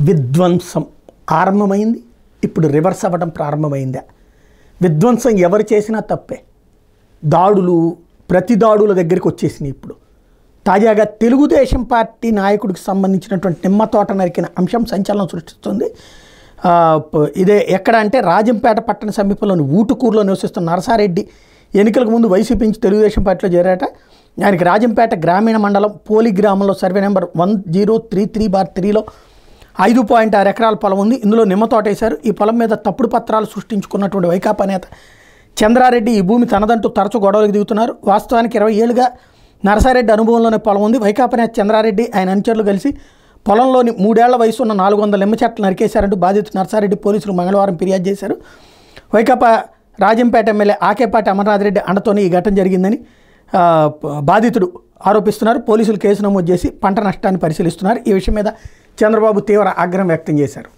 విధ్వంసం ఆరంభమైంది, ఇప్పుడు రివర్స్ అవ్వడం ప్రారంభమైందా? విధ్వంసం ఎవరు చేసినా తప్పే. దాడులు ప్రతి దాడుల దగ్గరికి వచ్చేసినాయి. ఇప్పుడు తాజాగా తెలుగుదేశం పార్టీ నాయకుడికి సంబంధించినటువంటి నిమ్మ తోట నరికిన అంశం సంచలనం సృష్టిస్తుంది. ఇదే ఎక్కడ అంటే రాజంపేట పట్టణ సమీపంలోని ఊటుకూరులో నివసిస్తున్న నరసారెడ్డి ఎన్నికలకు ముందు వైసీపీ నుంచి తెలుగుదేశం పార్టీలో చేరాట. ఆయనకి రాజంపేట గ్రామీణ మండలం పోలి గ్రామంలో సర్వే నెంబర్ 1033/3లో 5.6 ఎకరాల పొలం ఉంది. ఇందులో నిమ్మ తోట వేశారు. ఈ పొలం మీద తప్పుడు పత్రాలు సృష్టించుకున్నటువంటి వైకాపా నేత చంద్రారెడ్డి ఈ భూమి తనదంటూ తరచూ గొడవలకు దిగుతున్నారు. వాస్తవానికి 20 ఏళ్ళుగా నరసారెడ్డి అనుభవంలోనే పొలం ఉంది. వైకాపా నేత చంద్రారెడ్డి ఆయన అనుచరులు కలిసి పొలంలోని 3 ఏళ్ల వయసు ఉన్న 400 నిమ్మ చెట్లు నరికేశారంటూ బాధితుడు నరసారెడ్డి పోలీసులు మంగళవారం ఫిర్యాదు చేశారు. వైకాపా రాజంపేట ఎమ్మెల్యే ఆకేపాటి అమర్నాథ్ రెడ్డి అండతోనే ఈ ఘటన జరిగిందని బాధితుడు ఆరోపిస్తున్నారు. పోలీసులు కేసు నమోదు చేసి పంట నష్టాన్ని పరిశీలిస్తున్నారు. ఈ విషయం మీద చంద్రబాబు తీవ్ర ఆగ్రహం వ్యక్తం చేశారు.